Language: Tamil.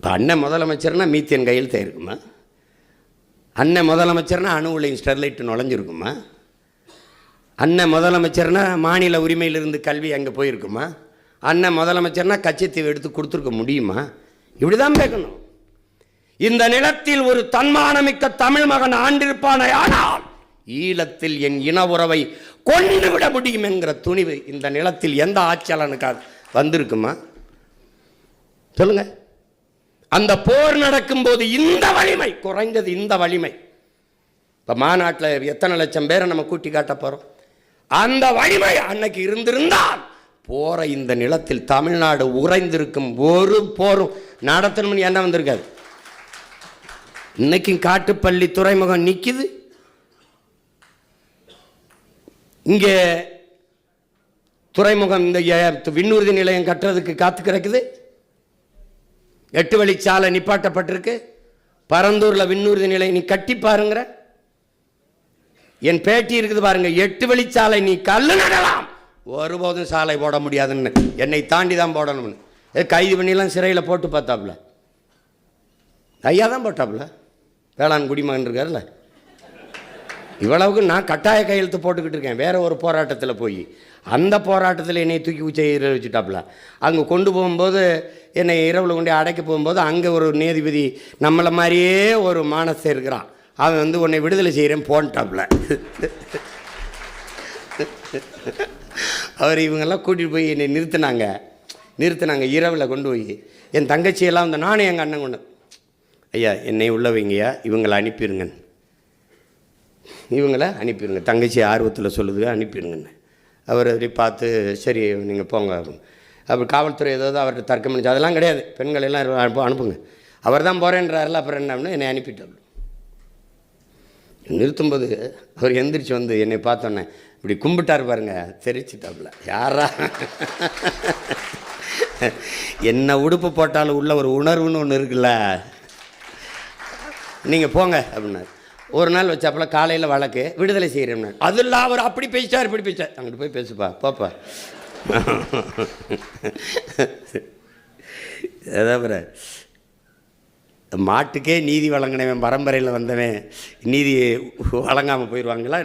இப்போ அண்ணன் முதலமைச்சர்னா மீத்தேன் கையெழுத்து இருக்குமா? அண்ணன் முதலமைச்சர்னா அணு உலையும் ஸ்டெர்லைட் நுழைஞ்சிருக்குமா? அண்ணன் முதலமைச்சர்னா மாநில உரிமையிலிருந்து கல்வி அங்கே போயிருக்குமா? அண்ணன் முதலமைச்சர்னா கச்சத்தீவு எடுத்து கொடுத்துருக்க முடியுமா? இப்படி தான் கேட்கணும். இந்த நிலத்தில் ஒரு தன்மானமிக்க தமிழ் மகன் ஆண்டிருப்பானே, ஆனால் ஈழத்தில் என் இன உறவை கொண்டு விட முடியும் என்கிற துணிவு இந்த நிலத்தில் எந்த ஆட்சியாளனுக்காக வந்திருக்குமா? சொல்லுங்க. அந்த போர் நடக்கும் போது இந்த வலிமை, குறைந்தது இந்த வலிமை, இப்போ மாநாட்டில் எத்தனை லட்சம் பேரை நம்ம கூட்டி காட்ட போகிறோம், அந்த வலிமை அன்னைக்கு இருந்திருந்தால் போற இந்த நிலத்தில் தமிழ்நாடு உறைந்திருக்கும். ஒரு போரும் நடத்தணும்னு என்ன வந்திருக்காது. இன்னைக்கும் காட்டுப்பள்ளி துறைமுகம் நிற்குது. இங்கே துறைமுகம் இந்த விண்ணூர்தி நிலையம் கட்டுறதுக்கு காத்து கிடக்குது. 8 வழிச்சாலை நிப்பாட்டப்பட்டிருக்கு. பரந்தூரில் விண்ணூர்தி நிலையம் நீ கட்டி பாருங்கிற. என் பேட்டி இருக்குது பாருங்க. 8 வழிச்சாலை நீ கல்லு நடலாம், ஒருபோதும் சாலை போட முடியாதுன்னு என்னை தாண்டி தான் போடணும்னு கைது பண்ணிலாம் சிறையில் போட்டு பார்த்தாப்புல. ஐயா தான் போட்டாப்புல. வேளாண் குடிமகன் இருக்கார்ல. இவ்வளவுக்கு நான் கட்டாய கையெழுத்து போட்டுக்கிட்டு இருக்கேன் வேற ஒரு போராட்டத்தில் போய். அந்த போராட்டத்தில் என்னை தூக்கி உச்சையில் வச்சுட்டாப்புல. அங்கே கொண்டு போகும்போது என்னை இரவில் கொண்டு அடைக்க போகும்போது அங்கே ஒரு நீதிபதி நம்மளை மாதிரியே ஒரு மானசை இருக்கிறான். அவன் வந்து உன்னை விடுதலை செய்கிறேன் போன்ட்டாப்புல. அவர் இவங்கெல்லாம் கூட்டிகிட்டு போய் என்னை நிறுத்தினாங்க இரவில் கொண்டு போய். என் தங்கச்சியெல்லாம் வந்து நானும் எங்கள் அண்ணன் கொண்டு, ஐயா என்னை உள்ள வைங்கய்யா, இவங்களை அனுப்பிடுங்க, தங்கச்சி ஆர்வத்தில் சொல்லுது அனுப்பிடுங்கன்னு. அவர் அப்படி பார்த்து சரி நீங்கள் போங்க. அப்படி காவல்துறை ஏதாவது அவர்கிட்ட தர்க்கம் பண்ணிச்சு. அதெல்லாம் கிடையாது, பெண்கள் எல்லாம் அனுப்புங்க. அவர் தான் போகிறேன்றாரில்ல, அப்புறம் என்ன என்னை அனுப்பிட்டார். நிறுத்தும்போது அவர் எந்திரிச்சு வந்து என்னை பார்த்தோன்னே இப்படி கும்பிட்டார் பாருங்க, தெரிச்சிட்டாப்புல. யாரா என்ன உடுப்பு போட்டாலும் உள்ள ஒரு உணர்வுன்னு ஒன்று இருக்குல்ல, நீங்கள் போங்க அப்படின்னாரு. ஒரு நாள் வச்சாப்புல காலையில் வழக்கு விடுதலை செய்கிறேன். அதில் அவர் அப்படி பேசிட்டார் இப்படி பேசிட்டார். அங்கிட்டு போய் பேசுப்பா போப்பா. அதாவது மாட்டுக்கே நீதி வழங்கினவன் பரம்பரையில் வந்தவன் நீதி வழங்காமல் போயிடுவாங்களா?